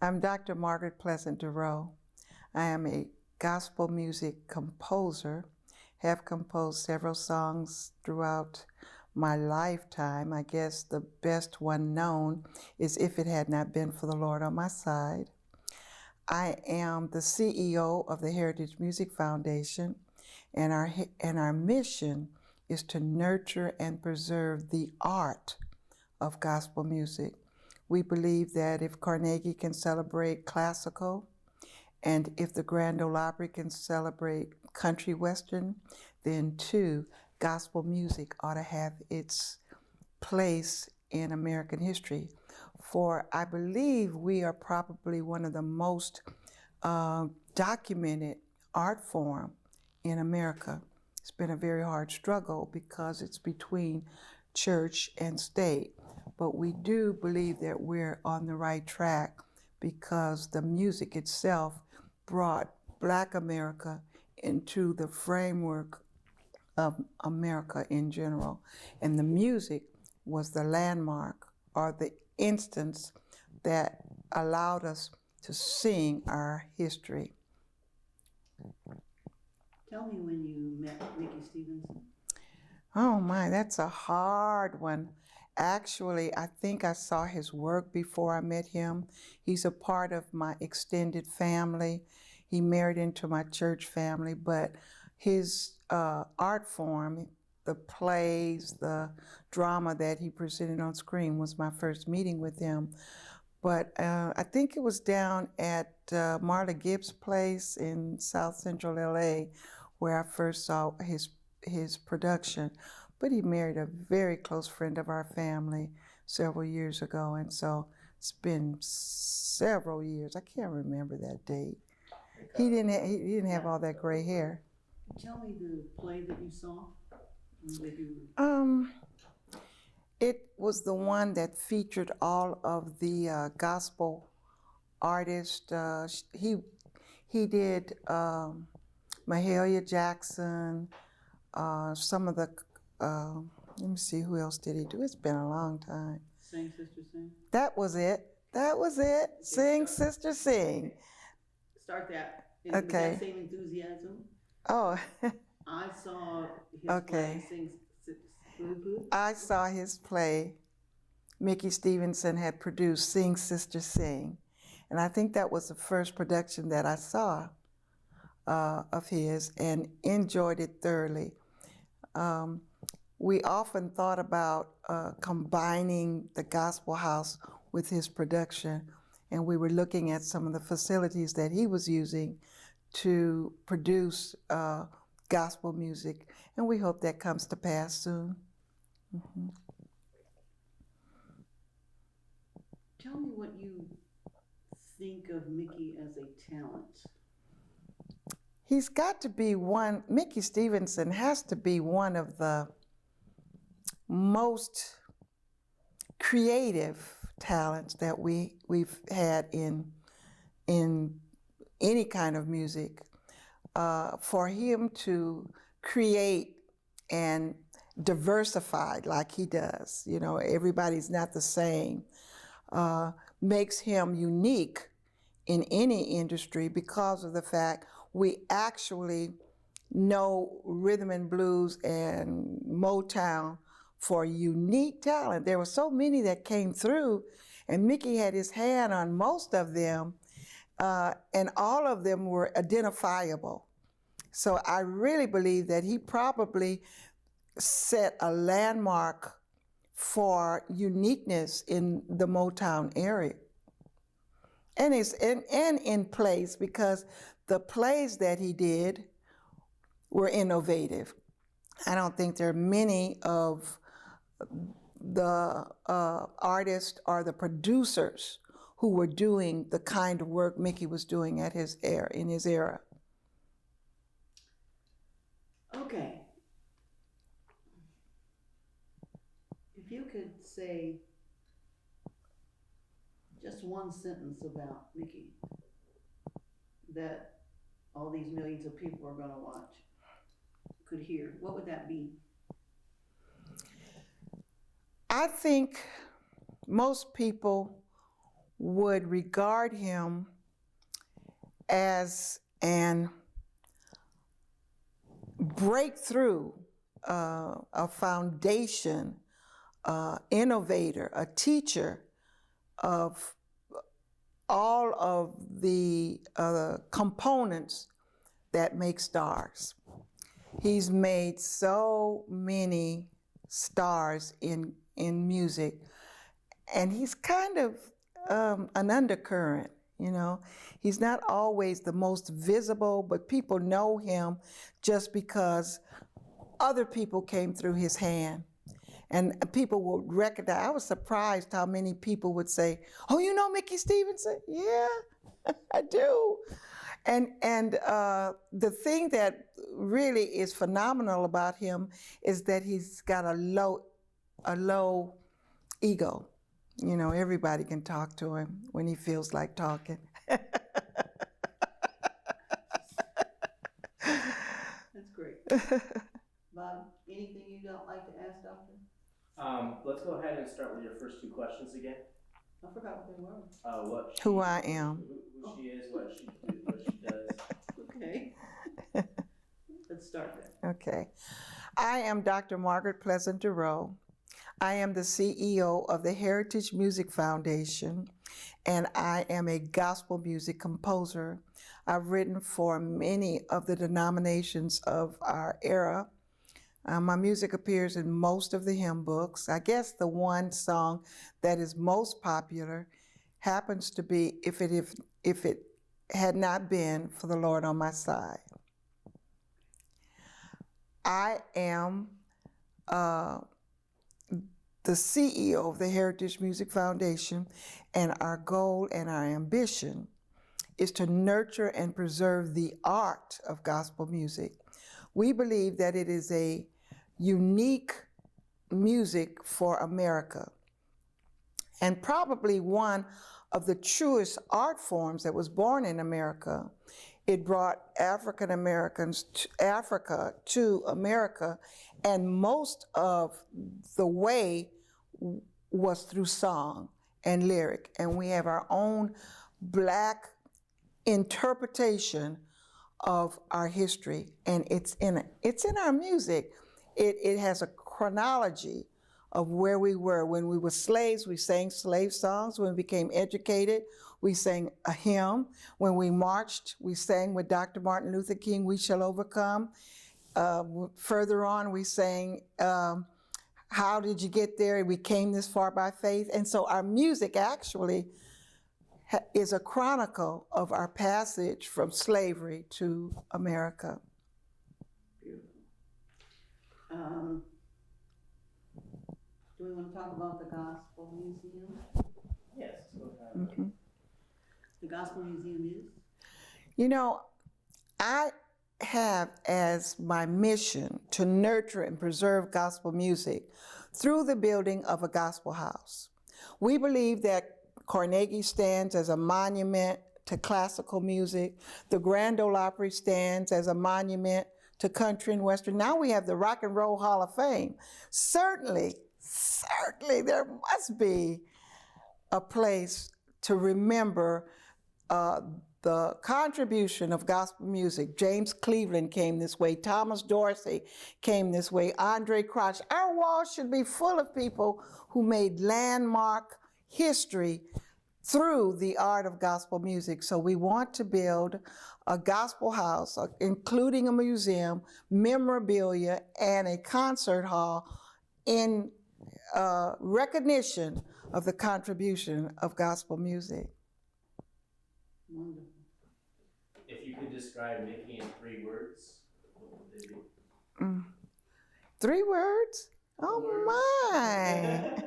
I'm Dr. Margaret Pleasant Douroux. I am a gospel music composer, have composed several songs throughout my lifetime. I guess the best one known is If It Had Not Been for the Lord on My Side. I am the CEO of the Heritage Music Foundation, and our mission is to nurture and preserve the art of gospel music. We believe that if Carnegie can celebrate classical, and if the Grand Ole Opry can celebrate country western, then too, gospel music ought to have its place in American history. For I believe we are probably one of the most documented art form in America. It's been a very hard struggle because it's between church and state. But we do believe that we're on the right track because the music itself brought Black America into the framework of America in general. And the music was the landmark or the instance that allowed us to sing our history. Tell me when you met Mickey Stevenson. Oh my, that's a hard one. Actually, I think I saw his work before I met him. He's a part of my extended family. He married into my church family, but his art form, the plays, the drama that he presented on screen was my first meeting with him. But I think it was down at Marla Gibbs' place in South Central LA where I first saw his production. But he married a very close friend of our family several years ago, and so it's been several years. I can't remember that date. He didn't have all that gray hair. Tell me the play that you saw. It was the one that featured all of the gospel artists. He did Mahalia Jackson, some of the, let me see, who else did he do? It's been a long time. Sing, Sister, Sing? That was it. Okay, Sing, Sister, Sing. Start that. Okay. With that same enthusiasm. Oh. I saw his Okay. play, I saw his play. Mickey Stevenson had produced Sing, Sister, Sing. And I think that was the first production that I saw of his and enjoyed it thoroughly. We often thought about combining the Gospel House with his production, and we were looking at some of the facilities that he was using to produce gospel music, and we hope that comes to pass soon. Mm-hmm. Tell me what you think of Mickey as a talent. He's got to be one, Mickey Stevenson has to be one of the most creative talents that we've had in any kind of music. For him to create and diversify like he does, you know, everybody's not the same, makes him unique in any industry because of the fact we actually know rhythm and blues and Motown for unique talent. There were so many that came through, and Mickey had his hand on most of them, and all of them were identifiable. So I really believe that he probably set a landmark for uniqueness in the Motown area. And in plays, because the plays that he did were innovative. I don't think there are many of the artists or the producers who were doing the kind of work Mickey was doing at in his era. Okay. If you could say just one sentence about Mickey that all these millions of people are going to watch, could hear, what would that be? I think most people would regard him as an breakthrough, a foundation, innovator, a teacher of all of the components that make stars. He's made so many stars in music, and he's kind of an undercurrent, you know. He's not always the most visible, but people know him just because other people came through his hand. And people would recognize. I was surprised how many people would say, "Oh, you know Mickey Stevenson?" Yeah, I do. And the thing that really is phenomenal about him is that he's got a low ego. You know, everybody can talk to him when he feels like talking. That's great. Bob, anything you don't like to ask, Doctor? Let's go ahead and start with your first two questions again. I forgot what they were. Who I am. Who she is, what she does. Okay. Let's start there. Okay. I am Dr. Margaret Pleasant Douroux. I am the CEO of the Heritage Music Foundation, and I am a gospel music composer. I've written for many of the denominations of our era. My music appears in most of the hymn books. I guess the one song that is most popular happens to be If It Had Not Been for the Lord on My Side. I am the CEO of the Heritage Music Foundation, and our goal and our ambition is to nurture and preserve the art of gospel music. We believe that it is a unique music for America, and probably one of the truest art forms that was born in America. It brought African Americans to Africa to America, and most of the way was through song and lyric. And we have our own Black interpretation of our history, and it's in our music. It has a chronology of where we were. When we were slaves, we sang slave songs. When we became educated, we sang a hymn. When we marched, we sang with Dr. Martin Luther King, "We Shall Overcome." Further on, we sang, "How Did You Get There? We Came This Far by Faith." And so our music actually is a chronicle of our passage from slavery to America. Beautiful. Do we want to talk about the Gospel Museum? Yes, let's go ahead. Mm-hmm. The Gospel Museum is? You know, I have as my mission to nurture and preserve gospel music through the building of a gospel house. We believe that Carnegie stands as a monument to classical music. The Grand Ole Opry stands as a monument to country and western. Now we have the Rock and Roll Hall of Fame. Certainly there must be a place to remember the contribution of gospel music. James Cleveland came this way. Thomas Dorsey came this way. Andre Crouch. Our walls should be full of people who made landmark history through the art of gospel music. So we want to build a gospel house, including a museum, memorabilia, and a concert hall in recognition of the contribution of gospel music. Wonderful. If you could describe Mickey in 3 words, what would they be? 3 words? Oh my!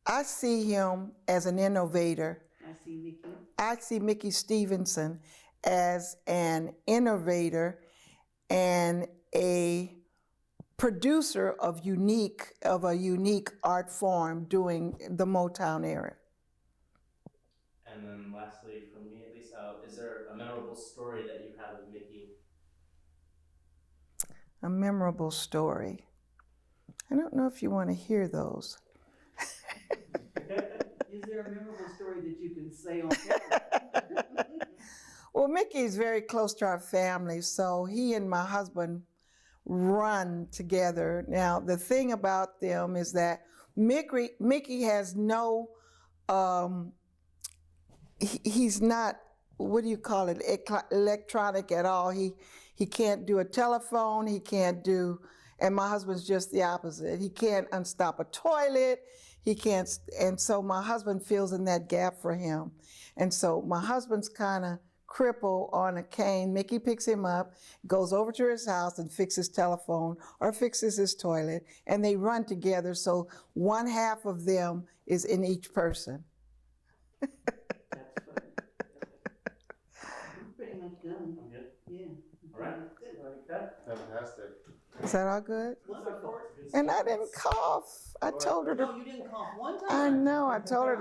I see him as an innovator. I see Mickey. I see Mickey Stevenson as an innovator and a producer of a unique art form during the Motown era. And then lastly, from me at least, is there a memorable story that you have with Mickey? A memorable story. I don't know if you want to hear those. Is there a memorable story that you can say on camera? Well, Mickey's very close to our family, so he and my husband run together. Now, the thing about them is that Mickey has no, he's not, what do you call it, electronic at all. He can't do a telephone, he can't do, and my husband's just the opposite. He can't unstop a toilet, he can't, and so my husband fills in that gap for him. And so my husband's kind of crippled on a cane. Mickey picks him up, goes over to his house and fixes telephone or fixes his toilet, and they run together, so one half of them is in each person. That's funny. I'm pretty much done. I'm good. Yeah. All right. Good. Like that. Fantastic. Is that all good? Wonderful. And I didn't cough. I told her to. No, you didn't cough one time. I know. I told her